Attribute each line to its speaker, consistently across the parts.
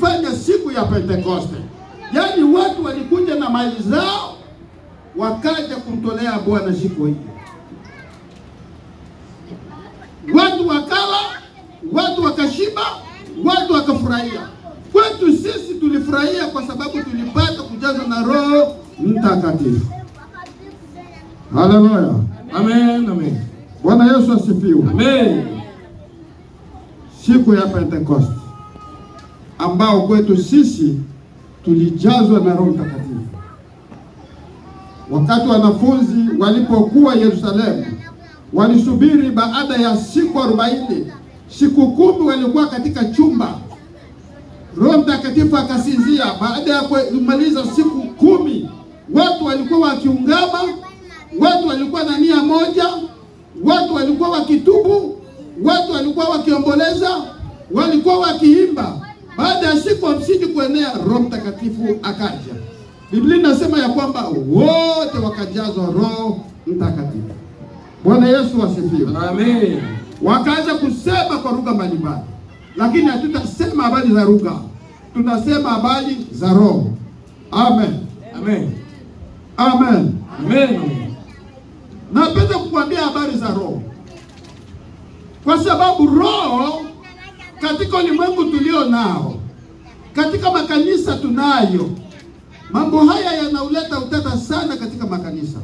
Speaker 1: tulifanya siku ya Pentekoste. Yaani watu walikuja na mali zao wakaja kumtolea Bwana siku hiyo. Watu wakala, watu wakashiba, watu wakafurahia. Kwetu sisi tulifurahia kwa sababu tulipata kujazwa na Roho Mtakatifu. Haleluya.
Speaker 2: Amen, amen.
Speaker 1: Bwana Yesu asifiwe.
Speaker 2: Amen.
Speaker 1: Siku ya Pentekoste ambao kwetu sisi tulijazwa na Roho Mtakatifu. Wakati wanafunzi walipokuwa Yerusalemu, walisubiri baada ya siku 40. Siku 10 walikuwa katika chumba. Roho Mtakatifu akasinzia. Baada ya kumaliza siku 10, watu walikuwa wakiungama, watu walikuwa na nia moja, watu walikuwa wakitubu, watu walikuwa wakiomboleza, walikuwa wakiimba. Baada ya siku 50 kuenea, Roho Mtakatifu akaja. Biblia inasema ya kwamba wote wakajazwa Roho Mtakatifu. Bwana Yesu asifiwe.
Speaker 2: Amen.
Speaker 1: Wakaanza kusema kwa lugha mbalimbali. Lakini hatutasema habari za lugha. Tunasema habari za Roho. Amen.
Speaker 2: Amen.
Speaker 1: Amen.
Speaker 2: Amen.
Speaker 1: Napenda kukuambia habari za Roho, kwa sababu Roho katika ulimwengu tulio nao, katika makanisa tunayo. Mambo haya yanauleta utata sana katika makanisa,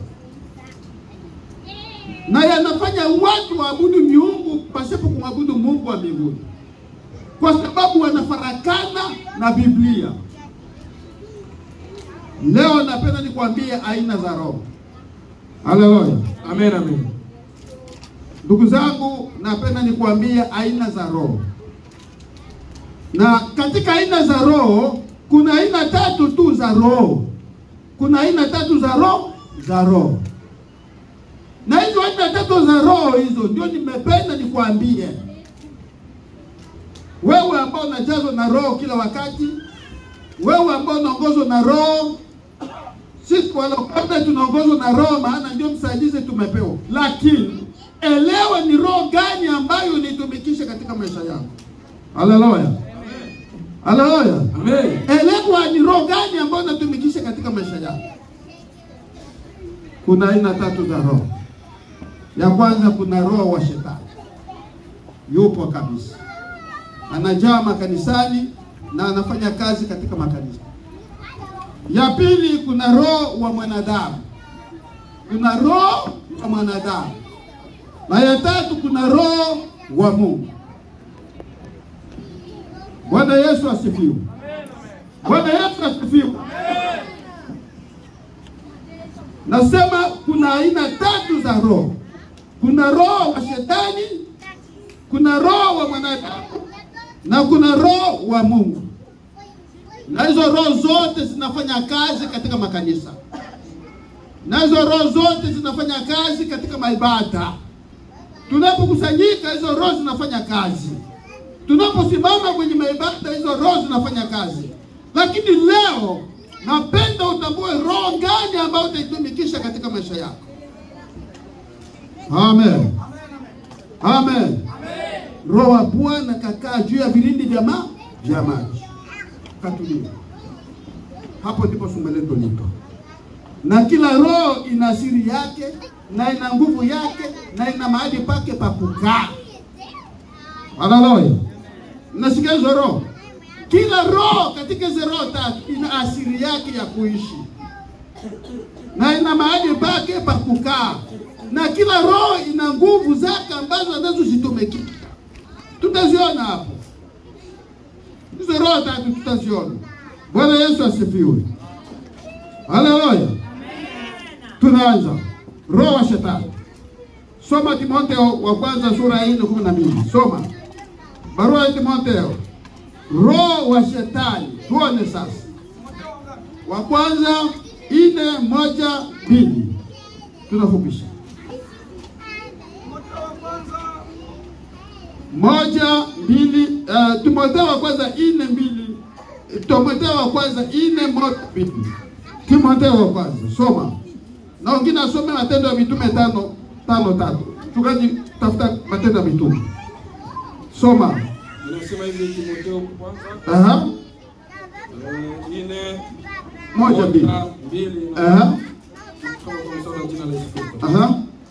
Speaker 1: na yanafanya watu waabudu miungu pasipo kumwabudu Mungu wa mbinguni, kwa sababu wanafarakana na Biblia. Leo napenda nikwambie aina za Roho. Haleluya.
Speaker 2: Amen, amen.
Speaker 1: Ndugu zangu, napenda nikwambie aina za Roho. Na katika aina za Roho, kuna aina 3 tu za Roho. Kuna aina 3 za Roho. Na hizo aina 3 za Roho hizo ndio nimependa nikwambie. Wewe ambao unajazwa na Roho kila wakati, wewe ambao unaongozwa na Roho, sisi walokote tunaongozwa na Roho, maana ndio msaidizi tumepewa. Lakini elewa ni roho gani ambayo unitumikisha katika maisha yako. Haleluya. Haleluya.
Speaker 2: Amen.
Speaker 1: Elewa ni roho gani ambayo unatumikisha katika maisha yako. Kuna aina 3 za Roho. Ya kwanza, kuna roho wa shetani. Yupo kabisa, anajaa makanisani na anafanya kazi katika makanisa. Ya pili, kuna roho wa mwanadamu. Kuna roho wa mwanadamu. Na ya tatu, kuna roho wa Mungu. Bwana Yesu asifiwe. Bwana Yesu asifiwe. Nasema kuna aina 3 za roho. Kuna roho wa shetani, kuna roho wa mwanadamu, na kuna roho wa Mungu. Na hizo roho zote zinafanya kazi katika makanisa. Na hizo roho zote zinafanya kazi katika maibada. Tunapokusanyika, hizo roho zinafanya kazi. Tunaposimama kwenye maibada, hizo roho zinafanya kazi. Lakini leo napenda utambue roho gani ambayo utaitumikisha katika maisha yako. Amen. Amen. Roho wa Bwana kakaa juu ya vilindi vya maji. Katulia. Hapo ndipo somo letu lipo. Na kila roho ina asili yake, na ina nguvu yake, na ina mahali pake pa kukaa. Haleluya. Nasikia hizo roho. Kila roho katika hizo roho 3 ina asili yake ya kuishi, na ina mahali pake pa kukaa. Na kila roho ina nguvu zake ambazo anazozitumikisha. Tutaziona hapo. Hizo roho 3 tutaziona. Bwana Yesu asifiwe. Haleluya. Amen. Tunaanza roho wa shetani. Soma Timotheo wa kwanza sura ya 4:12. Soma. Barua ya Timotheo. Roho wa shetani. Tuone sasa. Wa kwanza 4:1-2. Tunafupisha. 1:2. Timotheo wa kwanza 4:2. Timotheo wa kwanza 4:1-2. Timotheo wa kwanza. Soma. Na wengine asome Matendo ya Mitume 5:3. Tukaji tafuta Matendo ya Mitume. Soma.
Speaker 2: Inasema hivi Timotheo kwanza.
Speaker 1: Moja mbili.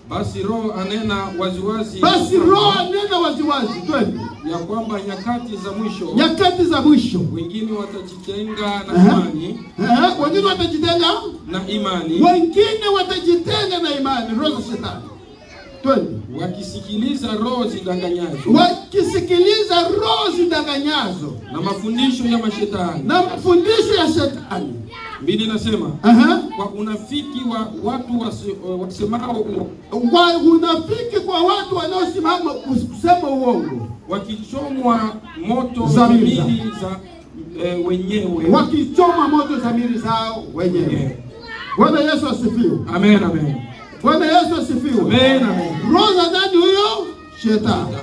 Speaker 2: Basi Roho anena waziwazi.
Speaker 1: Basi Roho anena waziwazi. Twende.
Speaker 2: Ya kwamba nyakati za mwisho.
Speaker 1: Nyakati za mwisho.
Speaker 2: Wengine watajitenga na imani.
Speaker 1: Wengine watajitenga
Speaker 2: na imani.
Speaker 1: Wengine watajitenga na imani. Roho za shetani. Twende.
Speaker 2: Wakisikiliza roho zidanganyazo.
Speaker 1: Wakisikiliza roho zidanganyazo.
Speaker 2: Na mafundisho ya mashetani.
Speaker 1: Na mafundisho ya shetani.
Speaker 2: Biblia inasema kwa unafiki wa watu wasemao
Speaker 1: unafiki kwa watu wanaosimama kusema uongo,
Speaker 2: wakichomwa moto zamiri za wenyewe,
Speaker 1: wakichoma moto zamiri zao wenyewe. Bwana Yesu asifiwe.
Speaker 2: Amen, amen.
Speaker 1: Bwana Yesu asifiwe.
Speaker 2: Amen, amen.
Speaker 1: Roho za nani huyo? Shetani.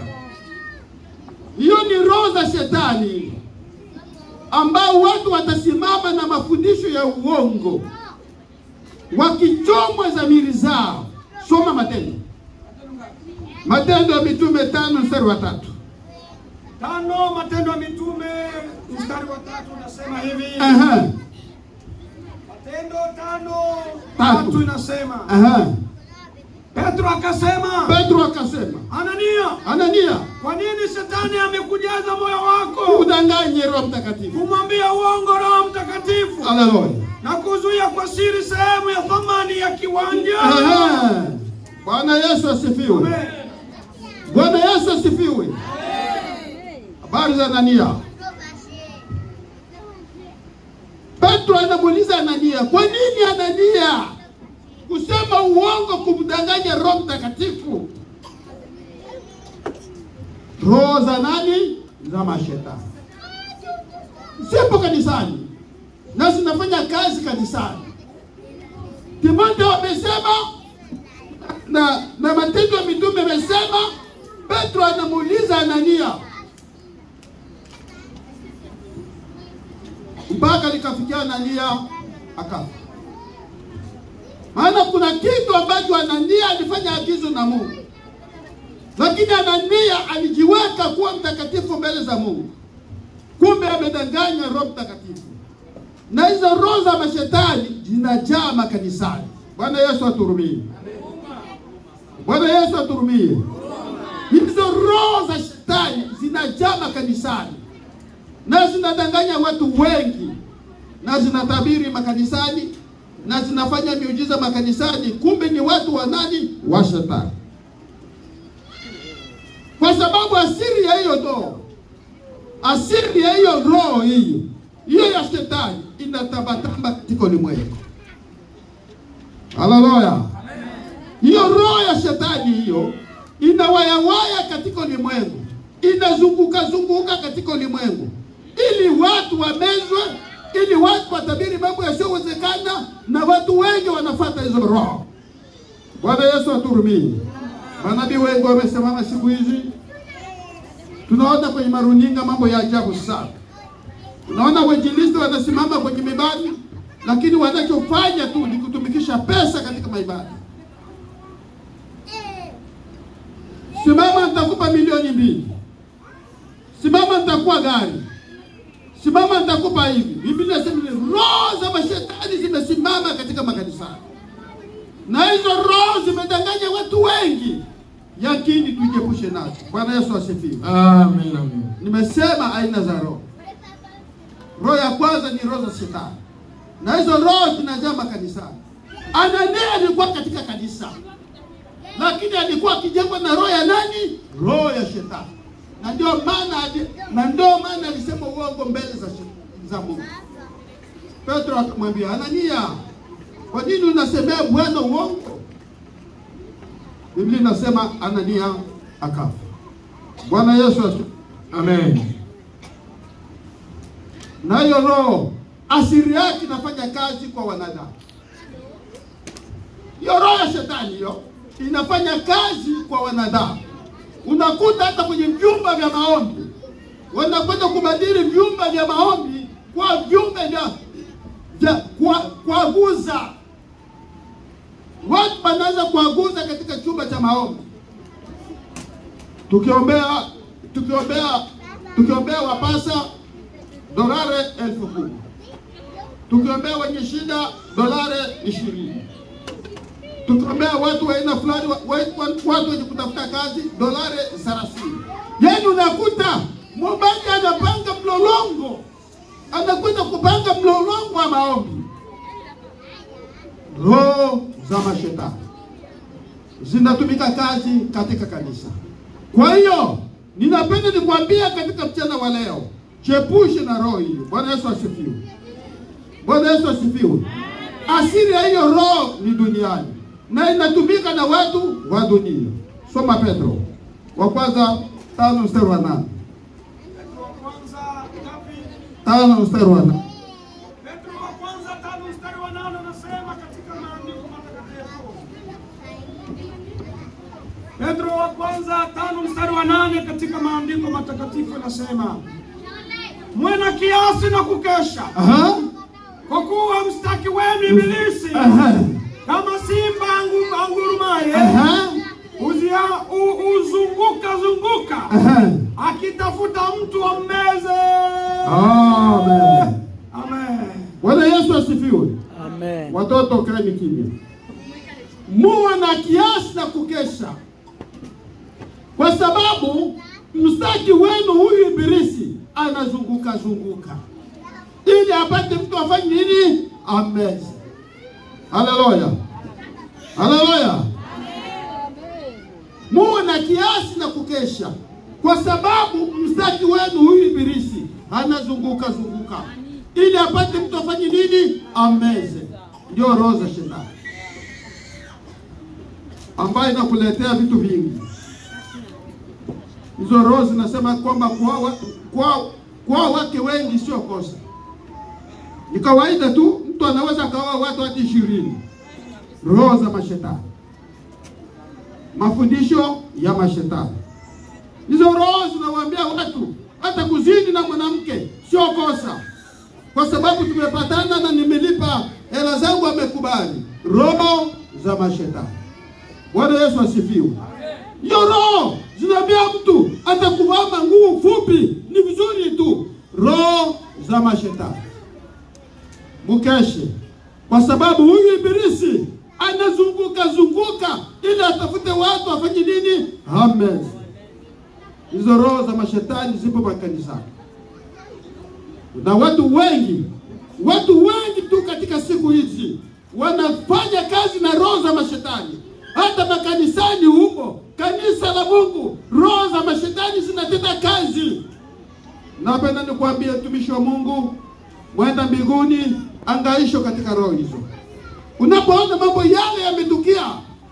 Speaker 1: Hiyo ni roho za shetani ambao watu watasimama na mafundisho ya uongo, wakichomwa dhamiri zao. Soma Matendo. Matendo ya Mitume 5:3.
Speaker 3: 5 Matendo ya Mitume 3 unasema hivi. Matendo 5:3 inasema. Petro akasema.
Speaker 1: Anania,
Speaker 3: kwa nini shetani amekujaza moyo wako
Speaker 1: udanganye Roho Mtakatifu,
Speaker 3: kumwambia uongo Roho Mtakatifu,
Speaker 1: haleluya,
Speaker 3: na kuzuia kwa siri sehemu ya thamani ya kiwanja?
Speaker 1: Bwana Yesu asifiwe. Bwana Yesu asifiwe. Habari za Anania. Petro anamuuliza Anania, kwa nini Anania kusema uongo, kumdanganya Roho Mtakatifu? Roho za nani? Za mashetani. Sipo kanisani na zinafanya kazi kanisani. Timotheo amesema na Matendo ya Mitume amesema. Petro anamuuliza Anania mpaka likafikia Anania akafa. Maana kuna kitu ambacho Anania alifanya agizo na Mungu, lakini Anania alijiweka kuwa mtakatifu mbele za Mungu. Kumbe amedanganya Roho Mtakatifu. Na hizo roho za mashetani zinajaa makanisani. Bwana Yesu aturumie. Bwana Yesu aturumie. Hizo roho za shetani zinajaa makanisani na zinadanganya watu wengi, na zinatabiri makanisani, na zinafanya miujiza makanisani. Kumbe ni watu wa nani? Wa shetani. Kwa sababu asili ya hiyo roho, asili ya hiyo roho hiyo ya shetani inatambatamba katika ulimwengu. Haleluya. Hiyo roho ya shetani hiyo inawayawaya katika ulimwengu, inazunguka katika ulimwengu, ili watu wamezwe, ili watu watabiri mambo yasiyowezekana, na watu wengi wanafuata hizo roho. Bwana Yesu aturumie. Manabii wengi wamesimama siku hizi. Tunaona kwenye maruninga mambo ya ajabu sana. Tunaona wainjilisti wanasimama kwenye mibani, lakini wanachofanya tu ni kutumikisha pesa katika maibada. Simama nitakupa 2,000,000. Simama nitakuwa gari. Simama nitakupa hivi. Biblia inasema roho za mashetani zimesimama katika makanisa. Na hizo roho zimedanganya watu wengi. Yakini tujiepushe nazo. Bwana Yesu asifiwe.
Speaker 2: Amen, amen.
Speaker 1: Nimesema aina za roho. Roho ya kwanza ni roho za shetani. Na hizo roho zinajaa makanisani. Anania alikuwa katika kanisa, lakini alikuwa akijengwa na roho ya nani? Roho ya shetani. Na ndio maana alisema uongo mbele za Mungu. Petro akamwambia, Anania, kwa nini unasemea Bwana uongo? Biblia inasema Anania akafa. Bwana Yesu asifiwe.
Speaker 2: Amen.
Speaker 1: Na hiyo roho asili yake inafanya kazi kwa wanadamu. Hiyo roho ya shetani hiyo inafanya kazi kwa wanadamu. Unakuta hata kwenye vyumba vya maombi wanakwenda kubadili vyumba vya maombi kwa vyumba vya kuaguza. Watu wanaanza kuaguza katika chumba cha maombi. Tukiombea wapasa $10,000. Tukiombea wenye shida $20. Tukiombea watu wa aina fulani, watu wenye kutafuta kazi $30. Yaani unakuta mwombaji anapanga mlolongo, anakwenda kupanga mlolongo wa maombi. Roho za mashetani zinatumika kazi katika kanisa. Kwa hiyo ninapenda nikwambia katika mchana wa leo, chepushe na roho hiyo. Bwana Yesu asifiwe. Bwana Yesu asifiwe. Asili ya hiyo roho ni duniani na inatumika na watu wa dunia. Soma Petro wa kwanza 5 mstari wa 8.
Speaker 3: Petro wa kwanza ngapi?
Speaker 1: 5 mstari wa 8.
Speaker 3: Petro wa kwanza 5 mstari wa 8 anasema katika maandiko matakatifu. Petro wa kwanza 5 mstari wa 8 katika maandiko matakatifu anasema, mwe na kiasi na kukesha. Kwa kuwa mstaki wenu Ibilisi kama simba angurumaye uzunguka akitafuta mtu ammeze.
Speaker 1: Amen.
Speaker 3: Amen.
Speaker 1: Bwana Yesu asifiwe.
Speaker 2: Amen.
Speaker 1: Watoto kaeni kimya. Muwe na kiasi na kukesha. Kwa sababu mstaki wenu huyu Ibilisi anazunguka ili apate mtu afanye nini? Amen. Haleluya. Haleluya. Muwe na kiasi na kukesha. Kwa sababu mstaki wenu huyu Ibilisi anazunguka ili apate mtu afanye nini? Ameze. Ndio roho za shetani ambayo inakuletea vitu vingi. Hizo roho zinasema kwamba kwa wake wengi sio kosa. Ni kawaida tu mtu anaweza kaoa watu hadi 20. Roho za mashetani. Mafundisho ya mashetani. Hizo roho zinawaambia watu hata kuzini na mwanamke sio kosa, kwa sababu tumepatana na nimelipa hela zangu, amekubali. Roho za mashetani. Bwana Yesu asifiwe. Hiyo roho zinaambia mtu hata kuvaa nguo fupi ni vizuri tu. Roho za mashetani. Mukeshe, kwa sababu huyu Ibilisi anazunguka ili atafute watu afanye nini? Amen. Hizo roho za mashetani zipo makanisani. Na watu wengi tu katika siku hizi wanafanya kazi na roho za mashetani. Hata makanisani huko, kanisa la Mungu, roho za mashetani zinatenda kazi. Napenda nikwambie mtumishi wa Mungu, mwenda mbinguni, angaisho katika roho hizo. Unapoona mambo yale yametukia,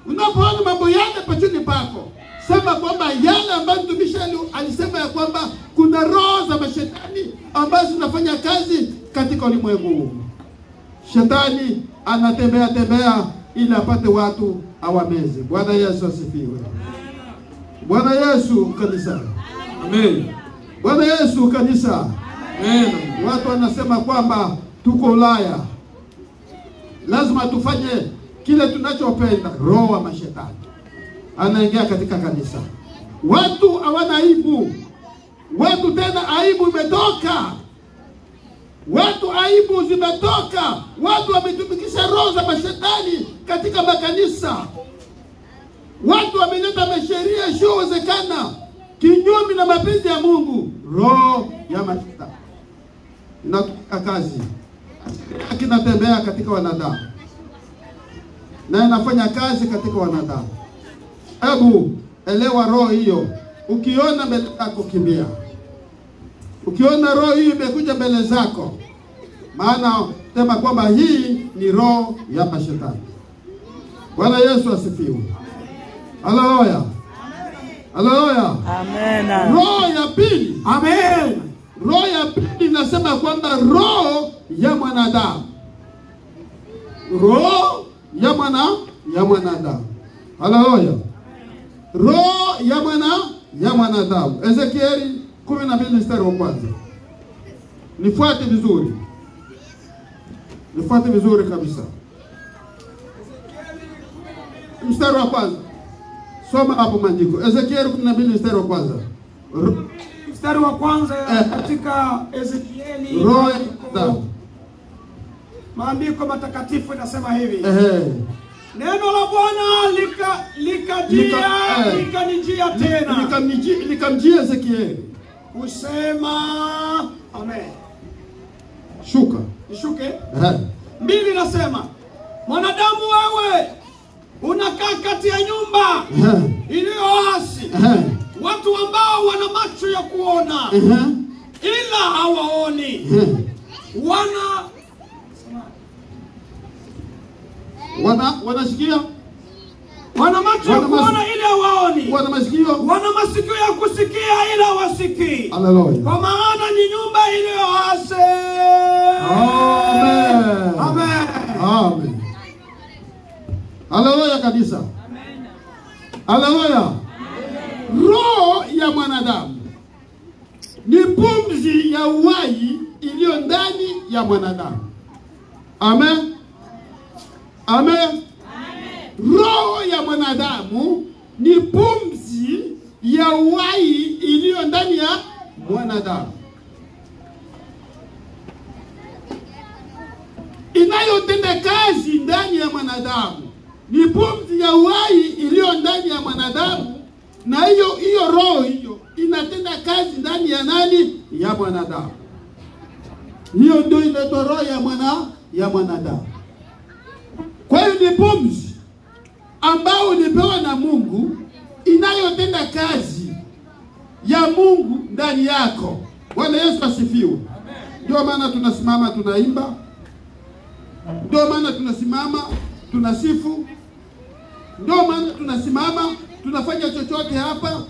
Speaker 1: unapoona mambo yale pachuni pako, sema kwamba yale ambayo mtumishi alisema ya kwamba kuna roho za mashetani ambazo zinafanya kazi katika ulimwengu huu. Shetani anatembea ili apate watu awameze. Bwana Yesu asifiwe. Bwana Yesu kanisa.
Speaker 2: Amen.
Speaker 1: Bwana Yesu kanisa.
Speaker 2: Amen.
Speaker 1: Watu wanasema kwamba tuko Ulaya, lazima tufanye kile tunachopenda. Roho wa mashetani anaingia katika kanisa. Watu hawana aibu. Watu tena aibu imetoka. Watu aibu zimetoka. Watu wametumikisha roho za mashetani katika makanisa. Watu wameleta masheria yasiyowezekana kinyume na mapenzi ya Mungu. Roho ya mashetani inataka kazi, kinatembea katika wanadamu na inafanya kazi katika wanadamu. Hebu elewa roho hiyo. Ukiona mbele zako kimbia. Ukiona roho hii imekuja mbele zako, maana sema kwamba hii ni roho ya mashetani. Bwana Yesu asifiwe. Haleluya. Haleluya.
Speaker 2: Amen.
Speaker 1: Roho ya pili. Amen. Roho ya pili inasema kwamba roho ya mwanadamu. Roho ya mwanadamu. Haleluya. Roho ya mwanadamu. Ezekieli 12 mstari wa kwanza. Nifuate vizuri. Nifuate vizuri kabisa. Mstari wa kwanza. Soma hapo maandiko. Ezekieli 12 mstari wa kwanza.
Speaker 3: Mstari wa kwanza katika Ezekieli.
Speaker 1: Roho ya mwanadamu.
Speaker 3: Maandiko matakatifu inasema hivi. Neno la Bwana likanijia tena.
Speaker 1: Likamjia Ezekieli.
Speaker 3: Kusema amen.
Speaker 1: Shuka.
Speaker 3: Nishuke? 2 nasema, mwanadamu wewe unakaa kati ya nyumba iliyoasi, watu ambao wana macho ya kuona ila hawaoni,
Speaker 1: wanasikia,
Speaker 3: wana macho ya kuona ila hawaoni,
Speaker 1: wana
Speaker 3: masikio ya kusikia ila hawasikii.
Speaker 1: Haleluya.
Speaker 3: Kwa maana ni nyumba iliyoasi.
Speaker 1: Amen.
Speaker 3: Amen.
Speaker 1: Amen. Haleluya kanisa.
Speaker 3: Amen.
Speaker 1: Haleluya. Roho ya mwanadamu ni pumzi ya uhai iliyo ndani ya mwanadamu. Amen. Amen. Roho ya mwanadamu ni pumzi ya uhai iliyo ndani ya mwanadamu, inayotenda kazi ndani ya mwanadamu. Ni pumzi ya uhai iliyo ndani ya mwanadamu, na hiyo roho hiyo inatenda kazi ndani ya nani? Ya mwanadamu. Hiyo ndio inaitwa roho ya mwanadamu. Kwa hiyo ni pumzi ambao ulipewa na Mungu, inayotenda kazi ya Mungu ndani yako. Bwana Yesu asifiwe. Ndio maana tunasimama tunaimba. Ndio maana tunasimama tunasifu. Ndio maana tunasimama tunafanya chochote hapa.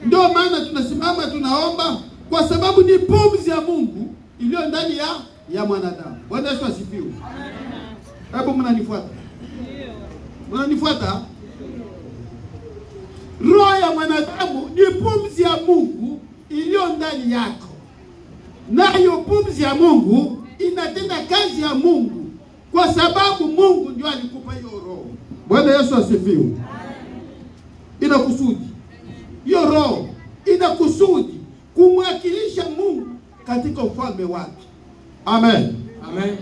Speaker 1: Ndio maana tunasimama tunaomba, kwa sababu ni pumzi ya Mungu iliyo ndani ya mwanadamu. Bwana Yesu asifiwe. Hebu mnanifuata? Mnanifuata? Roho ya mwanadamu ni pumzi ya Mungu iliyo ndani yako. Na hiyo pumzi ya Mungu inatenda kazi ya Mungu, kwa sababu Mungu ndio alikupa hiyo roho. Bwana Yesu asifiwe. Ina kusudi. Hiyo roho ina kusudi kumwakilisha Mungu katika ufalme wake. Amen.
Speaker 2: Amen.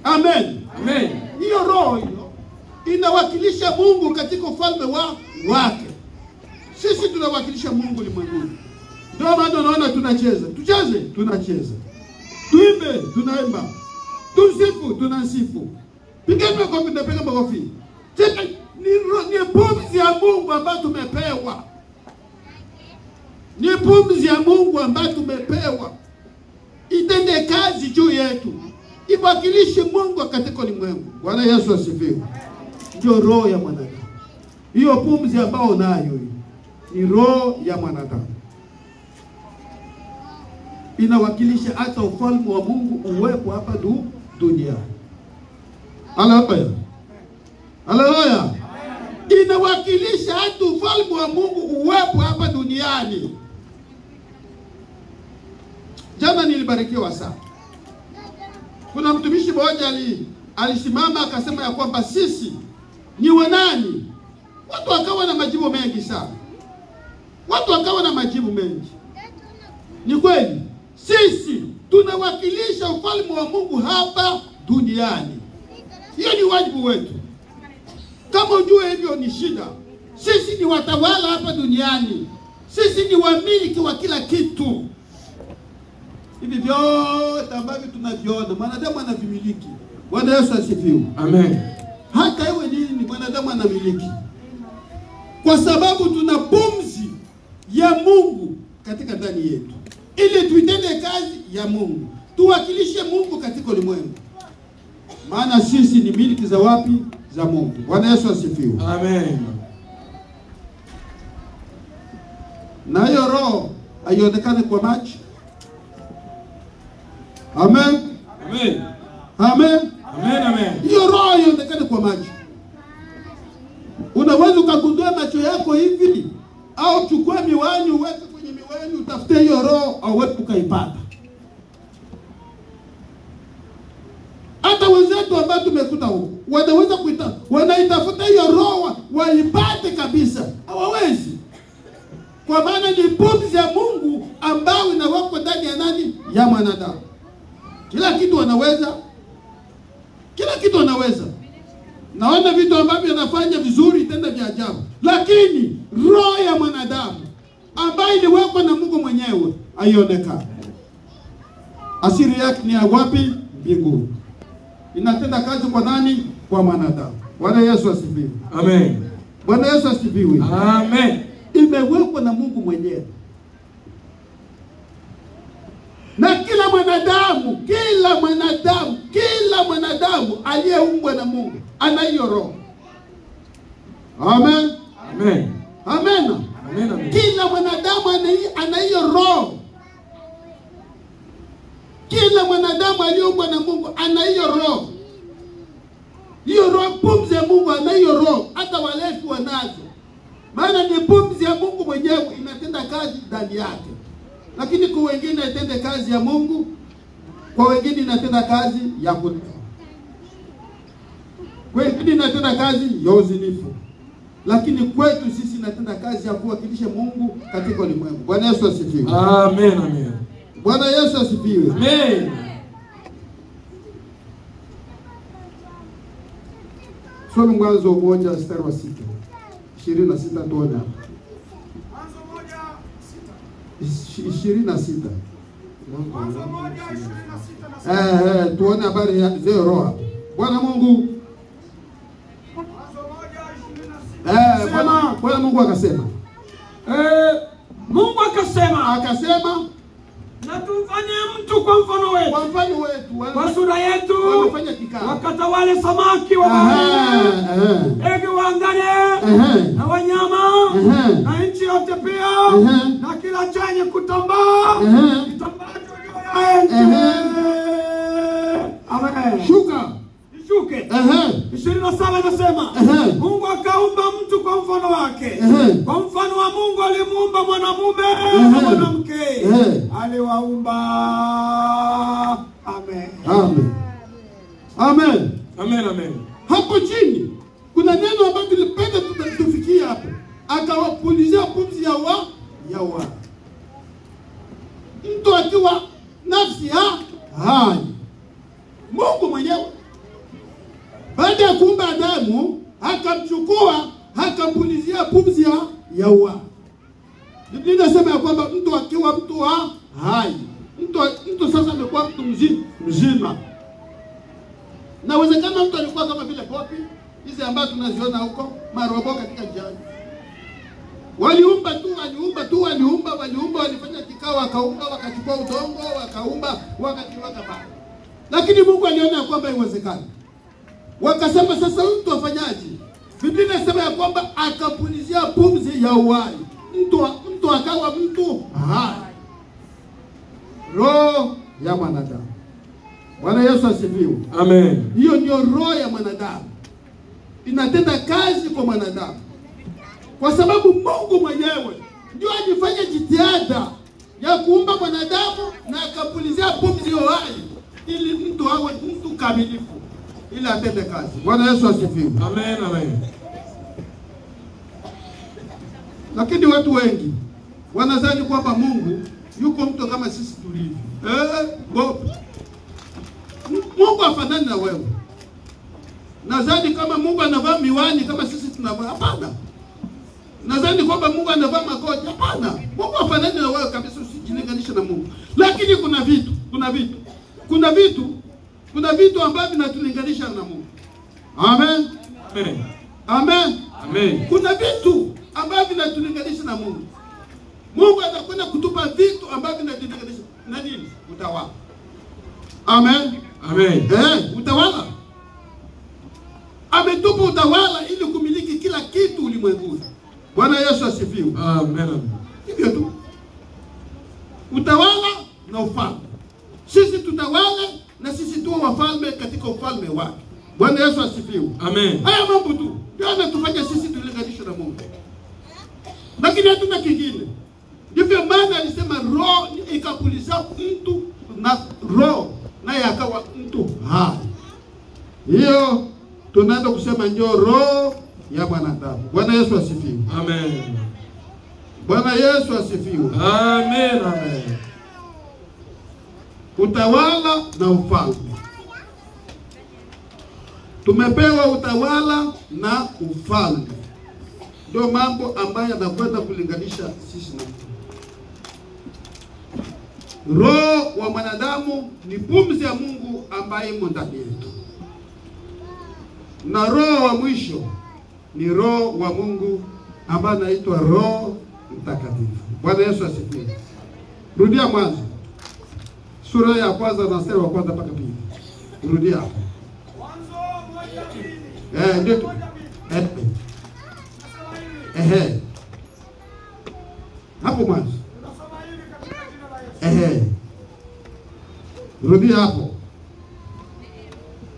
Speaker 1: Amen.
Speaker 2: Amen.
Speaker 1: Hiyo roho hiyo inawakilisha Mungu katika ufalme wake. Sisi tunawakilisha Mungu ulimwenguni. Ndio maana unaona tunacheza. Tucheze, tunacheza. Tuimbe, tunaimba. Tusifu, tunasifu. Pigeni makofi, tunapiga makofi. Ni pumzi ya Mungu ambayo tumepewa. Ni pumzi ya Mungu ambayo tumepewa. Itende kazi juu yetu. Iwakilishe Mungu katika ulimwengu. Bwana Yesu asifiwe. Ndio roho ya mwanadamu. Hiyo pumzi ambayo nayo ni roho ya mwanadamu. Inawakilisha hata ufalme wa Mungu uwepo hapa duniani. Haleluya. Haleluya. Inawakilisha hata ufalme wa Mungu uwepo hapa duniani. Jana nilibarikiwa sana. Kuna mtumishi mmoja alisimama akasema ya kwamba sisi ni wanani? Watu wakawa na majibu mengi sana. Watu wakawa na majibu mengi. Ni kweli, sisi tunawakilisha ufalme wa Mungu hapa duniani. Hiyo ni wajibu wetu. Kama ujue hivyo ni shida. Sisi ni watawala hapa duniani. Sisi ni wamiliki wa kila kitu. Hivi vyote ambavyo tunaviona, mwanadamu anavimiliki. Bwana Yesu asifiwe.
Speaker 2: Amen.
Speaker 1: Hata iwe nini mwanadamu anamiliki. Kwa sababu tuna pumzi ya Mungu katika ndani yetu, ili tuitende kazi ya Mungu, tuwakilishe Mungu katika ulimwengu. Maana sisi ni miliki za wapi? Za Mungu. Bwana Yesu asifiwe.
Speaker 2: Amen.
Speaker 1: Na hiyo roho haionekane kwa macho. Amen.
Speaker 2: Amen.
Speaker 1: Amen.
Speaker 2: Amen. Amen.
Speaker 1: Hiyo roho haionekane kwa macho. Unaweza ukagundua macho yako hivi, au chukua miwani uweke kwenye miwani utafute hiyo roho, au wewe ukaipata. Hata wenzetu ambao tumekuta huko wanaweza wanaitafuta hiyo roho waipate kabisa. Hawawezi. Kwa maana ni pumzi ya Mungu ambayo inawekwa ndani ya nani? Ya mwanadamu. Kila kitu wanaweza. Kila vitu anaweza. Naona vitu ambavyo anafanya vizuri tena vya ajabu. Lakini roho ya mwanadamu ambayo iliwekwa na Mungu mwenyewe haionekani. Asili yake ni wapi? Mbinguni. Inatenda kazi kwa nani? Kwa mwanadamu. Bwana Yesu asifiwe.
Speaker 2: Amen.
Speaker 1: Bwana Yesu asifiwe.
Speaker 2: Amen.
Speaker 1: Imewekwa na Mungu mwenyewe. Na kila mwanadamu aliyeumbwa na Mungu ana hiyo roho. Amen.
Speaker 2: Amen.
Speaker 1: Amen.
Speaker 2: Amen.
Speaker 1: Kila mwanadamu ana hiyo roho. Kila mwanadamu aliyeumbwa na Mungu ana hiyo roho. Hiyo roho, pumzi ya Mungu ana hiyo roho. Hata walevi wanazo. Maana ni pumzi ya Mungu mwenyewe inatenda kazi ndani yake. Lakini kwa wengine itende kazi ya Mungu, kwa wengine inatenda kazi ya kulewa. Kwa wengine inatenda kazi ya uzinifu. Lakini kwetu sisi inatenda kazi ya kuwakilisha Mungu katika ulimwengu. Bwana Yesu asifiwe.
Speaker 2: Amen. Amen.
Speaker 1: Bwana Yesu asifiwe.
Speaker 2: Amen.
Speaker 1: Soma Mwanzo 1:6. 26 tuone hapa.
Speaker 3: Mwanzo
Speaker 1: 26.
Speaker 3: Mwanzo 1:26
Speaker 1: tuone habari ya zero roho. Bwana Mungu.
Speaker 3: Mwanzo 1:26.
Speaker 1: Bwana Mungu akasema.
Speaker 3: Mungu akasema na tumfanye mtu kwa mfano wetu.
Speaker 1: Kwa mfano wetu.
Speaker 3: Kwa sura yetu.
Speaker 1: Wamefanya kikao.
Speaker 3: Wakatawale samaki wa baharini. Ndege wa angani. Na wanyama. Na nchi yote pia. Na kila chenye kutambaa. Kitambaa juu ya nchi. Amen.
Speaker 1: Shuka.
Speaker 3: Shuke. 27 nasema Mungu akaumba mtu kwa mfano wake. Kwa mfano wa Mungu alimuumba mwanamume na mwanamke. Aliwaumba. Amen.
Speaker 1: Amen. Amen.
Speaker 2: Amen. Amen.
Speaker 1: Hapo chini kuna neno ambalo tulipenda tufikie hapo. Akawapulizia pumzi ya wa. Mtu akiwa nafsi hai. Mungu mwenyewe baada ya kuumba Adamu, akamchukua, akampulizia pumzi ya wa. Biblia inasema ya kwamba mtu akiwa mtu hai. Mtu sasa amekuwa mtu mzima. Nawezekana mtu alikuwa kama vile popi, hizi ambazo tunaziona huko, marobo katika jani. Waliumba, walifanya kikao, wakaumba, wakachukua udongo, wakaumba, wakakiweka pale. Lakini Mungu aliona kwamba haiwezekani. Wakasema sasa mtu afanyaje? Biblia inasema ya kwamba akapulizia pumzi ya uhai. Mtu akawa mtu hai. Roho ya mwanadamu. Bwana Yesu asifiwe.
Speaker 2: Amen.
Speaker 1: Hiyo ndio roho ya mwanadamu. Inatenda kazi kwa mwanadamu. Kwa sababu Mungu mwenyewe ndio alifanya jitihada ya kuumba mwanadamu na akapulizia pumzi ya uhai ili mtu awe mtu kamilifu. Ili atende kazi. Bwana Yesu asifiwe.
Speaker 2: Amen. Amen.
Speaker 1: Lakini watu wengi wanadhani kwamba Mungu yuko mtu kama sisi tulivyo. Mungu hafanani na wewe. Nadhani kama Mungu anavaa miwani kama sisi tunavaa. Hapana. Nadhani kwamba Mungu anavaa makoti. Hapana. Mungu hafanani na wewe kabisa, usijilinganishe na Mungu. Lakini kuna vitu ambavyo vinatulinganisha na Mungu. Amen.
Speaker 2: Amen.
Speaker 1: Amen.
Speaker 2: Amen.
Speaker 1: Kuna vitu ambavyo vinatulinganisha na Mungu. Mungu atakwenda kutupa vitu ambavyo vinatulinganisha na nini? Utawala. Amen.
Speaker 2: Amen.
Speaker 1: Utawala. Ametupa utawala ili kumiliki kila kitu ulimwenguni. Bwana Yesu asifiwe.
Speaker 2: Amen.
Speaker 1: Hivyo tu. Utawala na ufalme. Sisi tutawala na sisi tuwe wafalme katika ufalme wake. Bwana Yesu asifiwe.
Speaker 2: Amen.
Speaker 1: Haya mambo tu ndio yanatufanya sisi tulinganishwe na Mungu. Lakini hatuna kingine. Ndivyo maana alisema roho ikapuliza mtu na roho naye akawa mtu hai. Hiyo tunaenda kusema ndio roho ya mwanadamu. Bwana Yesu asifiwe.
Speaker 2: Amen.
Speaker 1: Bwana Yesu asifiwe.
Speaker 2: Amen. Amen.
Speaker 1: Utawala na ufalme. tumepewa utawala na ufalme. Ndio mambo ambayo yanakwenda kulinganisha sisi na roho wa mwanadamu. Ni pumzi ya Mungu ambaye imo ndani yetu, na roho wa mwisho ni roho wa Mungu ambaye anaitwa Roho Mtakatifu. Bwana Yesu asifiwe. Rudia Mwanzo sura ya kwanza na mstari wa kwanza mpaka 2. Rudia hapo. Mwanzo 1:2. Ndio. Hapo mwanzo.
Speaker 3: Tunasoma hivi katika jina la Yesu.
Speaker 1: Rudia hapo.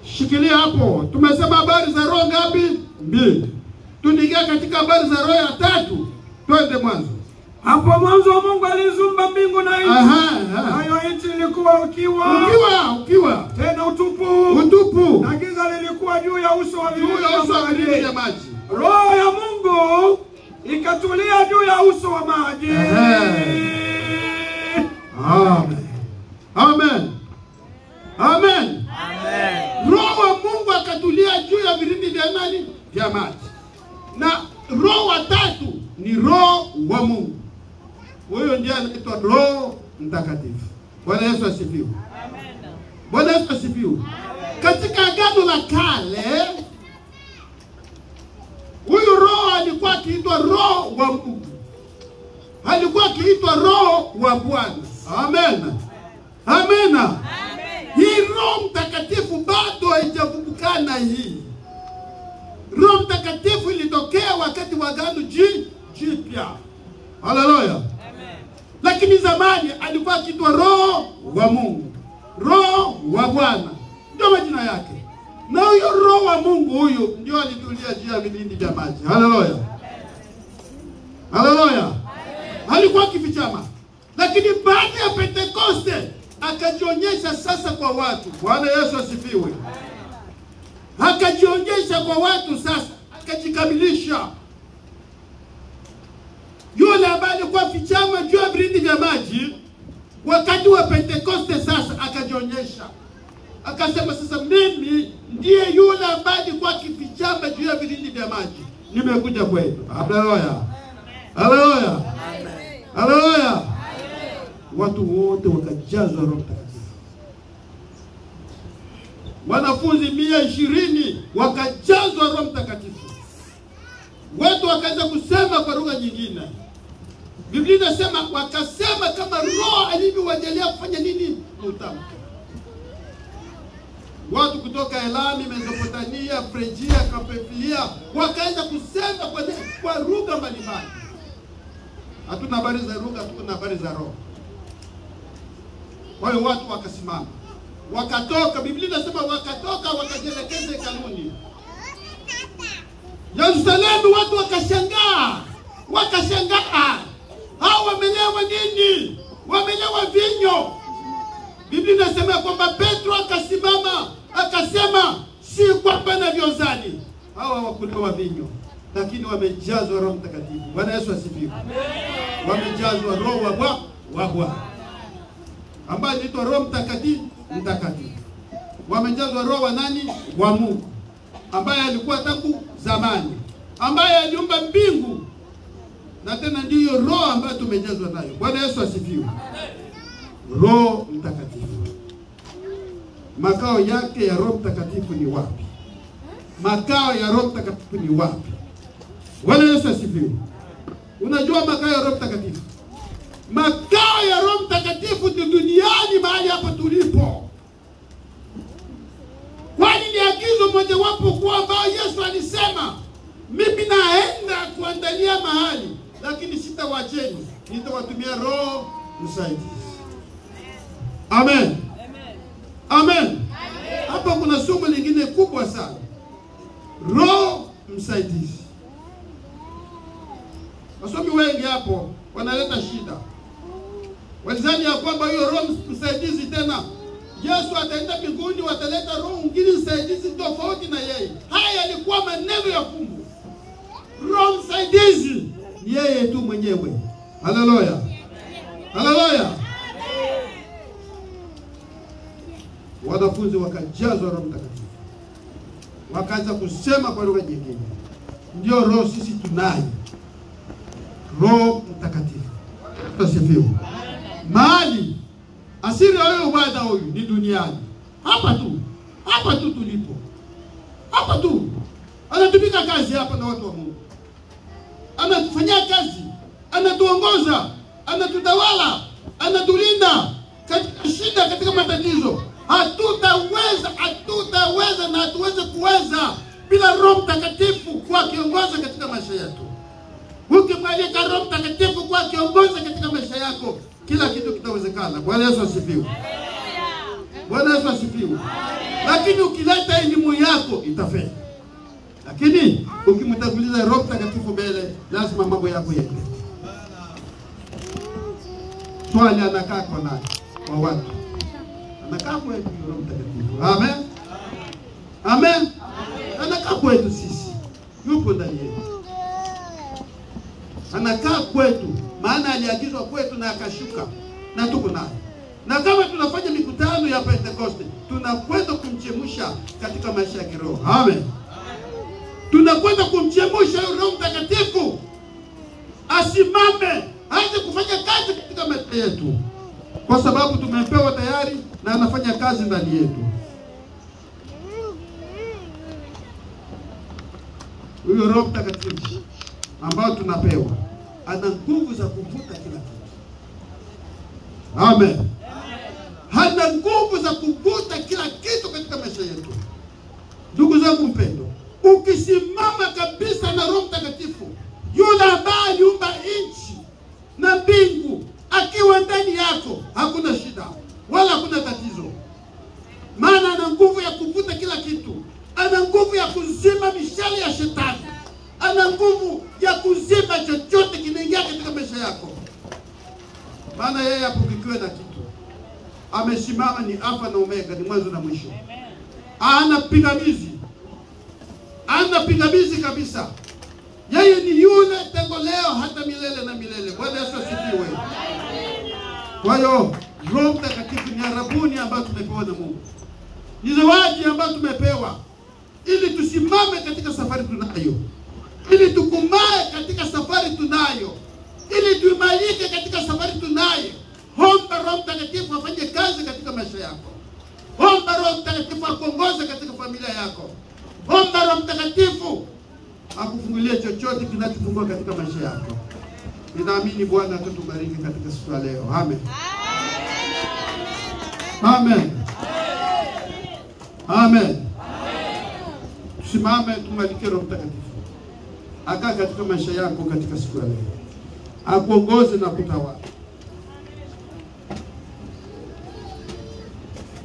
Speaker 1: Shikilia hapo. Tumesema habari za roho ngapi? 2. Tuningia katika habari za roho ya 3. Twende Mwanzo.
Speaker 3: Hapo mwanzo Mungu aliziumba mbingu na nchi. Nayo nchi ilikuwa ukiwa. Tena utupu. Na giza lilikuwa juu ya uso wa vilindi vya maji. Roho ya Mungu ikatulia juu ya uso wa maji.
Speaker 1: Amen. Roho wa Mungu akatulia juu ya vilindi vya nani? Vya maji. Na roho wa 3 ni roho wa Mungu. Huyo ndiye anaitwa Roho Mtakatifu. Bwana Yesu asifiwe. Amen. Bwana Yesu asifiwe. Katika Agano la Kale, huyu roho alikuwa akiitwa Roho wa Mungu. Alikuwa akiitwa Roho wa Bwana. Amen. Hii Roho Mtakatifu bado haijakumbukana hii. Roho Mtakatifu ilitokea wakati wa Agano Jipya. Haleluya. Lakini zamani alikuwa akiitwa Roho wa Mungu, Roho wa Bwana, ndio majina yake. Na huyo Roho wa Mungu huyu ndio alitulia juu ya vilindi vya maji. Haleluya. Alikuwa akifichama, lakini baada ya Pentekoste akajionyesha sasa kwa watu. Bwana Yesu asifiwe. Akajionyesha kwa watu sasa, akajikamilisha. Yule ambaye alikuwa fichama juu ya vilindi vya maji wakati wa Pentekoste sasa akajionyesha. Akasema sasa mimi ndiye yule ambaye alikuwa akifichama juu ya vilindi vya maji. Nimekuja kwenu. Haleluya. Watu wote wakajazwa Roho Mtakatifu. Wanafunzi 120 wakajazwa Roho Mtakatifu. Watu wakaanza kusema kwa lugha nyingine. Biblia inasema wakasema kama Roho alivyowajalia kufanya nini? Utamka. Watu kutoka Elami, Mesopotamia, Phrygia, Kaphadia wakaanza kusema kwa lugha mbalimbali. Hatuna habari za lugha, hatuna habari za Roho. Kwa hiyo watu wakasimama. Wakatoka, Biblia inasema wakatoka wakajielekeza hekaluni. Yerusalemu, watu wakashangaa. Hao wamelewa nini? Wamelewa vinyo. Biblia inasema kwamba Petro akasimama akasema si kwamba navyozani. Hao hawakulewa vinyo, lakini wamejazwa Roho Mtakatifu. Bwana Yesu asifiwe. Wamejazwa Roho wa Bwana ambaye anaitwa Roho Mtakatifu. Wamejazwa Roho wa nani? Wa Mungu ambaye alikuwa tangu zamani, ambaye aliumba mbingu, na tena ndiyo Roho ambayo tumejazwa nayo. Bwana Yesu asifiwe. Roho Mtakatifu. Makao yake ya Roho Mtakatifu ni wapi? Makao ya Roho Mtakatifu ni wapi? Bwana Yesu asifiwe. Unajua makao ya Roho Mtakatifu? Makao ya Roho Mtakatifu ni duniani, mahali hapa tulipo. Kwani ni agizo mojawapo kwamba Yesu alisema, mimi naenda kuandalia mahali, lakini sitawacheni, nitawatumia Roho msaidizi. Amen. Hapa kuna somo lingine kubwa sana. Roho msaidizi. Wasomi wengi hapo wanaleta shida. Walizani ya kwamba hiyo Roho msaidizi tena Yesu ataenda mbinguni, wataleta roho mwingine msaidizi tofauti na yeye. Haya yalikuwa maneno ya fungu. Roho msaidizi ni yeye tu mwenyewe. Haleluya. Wanafunzi wakajazwa Roho Mtakatifu. wakaanza kusema kwa lugha nyingine. Ndio roho sisi tunaye, Roho Mtakatifu. Tusifiwe. Mahali asili ya huyo bwana huyu ni duniani. Hapa tu tulipo. Hapa tu. Anatumika kazi hapa na watu wa Mungu. Anatufanyia kazi, anatuongoza, anatutawala, anatulinda katika shida, katika matatizo. Hatutaweza na hatuweze kuweza bila Roho Mtakatifu kuwa kiongoza katika maisha yetu. Ukimwalika Roho Mtakatifu kuwa kiongoza katika maisha yako, kila kitu kitawezekana. Bwana Yesu asifiwe. Bwana Yesu asifiwe. Lakini ukileta elimu yako itafeli. Lakini ukimtanguliza Roho Mtakatifu mbele, lazima mambo yako yaende. Swali anakaa kwa nani? Kwa watu. Anakaa kwetu Roho Mtakatifu. Amen. Amen. Anakaa kwetu sisi. Yupo ndani yetu. Anakaa kwetu, maana aliagizwa kwetu na akashuka na tuko naye. Na kama tunafanya mikutano ya Pentecoste, tunakwenda kumchemusha katika maisha ya kiroho. Amen. Tunakwenda kumchemusha Roho Mtakatifu asimame, aanze kufanya kazi katika maisha yetu, kwa sababu tumepewa tayari na anafanya kazi ndani yetu. Huyo Roho Mtakatifu ambao tunapewa ana nguvu za kuvuta kila kitu. Amen. Hana nguvu za kuvuta kila kitu katika maisha yetu. Ndugu zangu mpendo, ukisimama kabisa na Roho Mtakatifu, yule ambaye aliumba nchi na mbingu akiwa ndani yako, hakuna shida wala hakuna tatizo. Maana ana nguvu ya kuvuta kila kitu. Ana nguvu ya kuzima mishale ya shetani. Ana nguvu ya kuzima chochote kinaingia katika maisha yako. Maana yeye hapungukiwe na kitu. Amesimama, ni Alfa na Omega, ni mwanzo na mwisho. Ana pingamizi. Ana pingamizi kabisa. Yeye ni yule tangu leo hata milele na milele. Bwana Yesu asifiwe. Kwa hiyo Roho Mtakatifu ni arabuni ambayo tumepewa na Mungu. Ni zawadi ambayo tumepewa ili tusimame katika safari tunayo, ili tukumae katika safari tunayo, ili tuimarike katika safari tunayo. Omba Roho Mtakatifu afanye kazi katika maisha yako. Omba Roho Mtakatifu akuongoze katika familia yako. Omba Roho Mtakatifu akufungulie chochote kinachofungua katika maisha yako. Ninaamini Bwana atatubariki katika siku ya leo. Amen. Amen. Amen. Tusimame tumwalike Roho Mtakatifu akaa katika maisha yako katika siku ya leo, akuongoze na kutawala.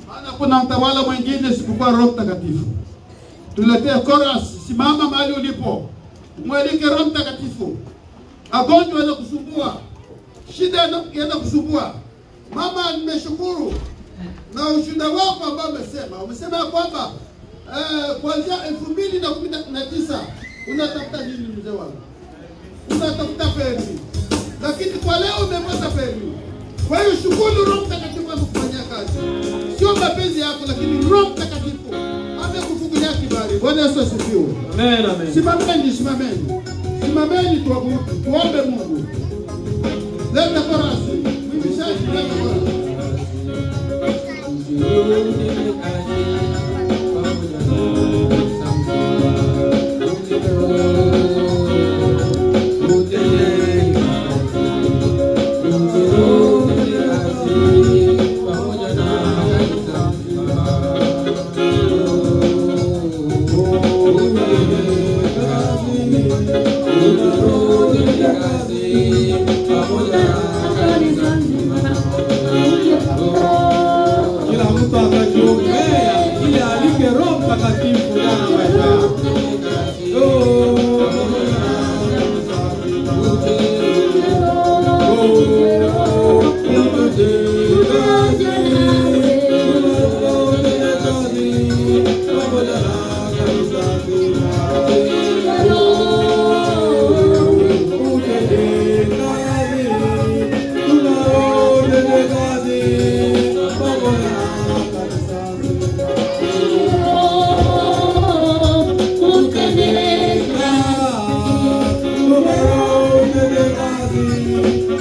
Speaker 1: Maana kuna mtawala mwingine isipokuwa Roho Mtakatifu. Tuletee chorus. Simama mahali ulipo, mwalike Roho Mtakatifu. Agonjwa yana kusumbua, shida yana kusumbua. Mama, nimeshukuru na ushuhuda wako ambao umesema kwamba kuanzia 2019 unatafuta nini mzee wangu? Unatafuta permi. Lakini kwa leo umepata permi. Kwa hiyo shukuru Roho Mtakatifu amekufanyia kazi. Sio mapenzi yako, lakini Roho Mtakatifu amekufungulia kibali. Bwana Yesu asifiwe.
Speaker 2: Amen, amen.
Speaker 1: Simameni tuombe Mungu. Leta korasi. Mimi sasa leta korasi.
Speaker 2: Kila mtu akajiombea ili alike Roho Mtakatifu ndani ya maisha.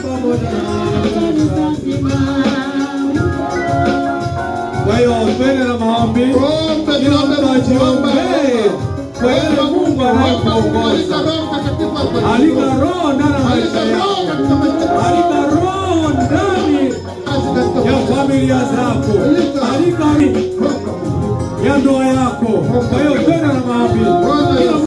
Speaker 2: pamoja kwa hiyo twende na maombi. Kila mtu ajiombee kwa yale Mungu anayokuongoza. Alika Roho ndani ya maisha yako. Alika Roho ndani ya familia zako. Alika ya ndoa yako. Kwa hiyo twende na maombi.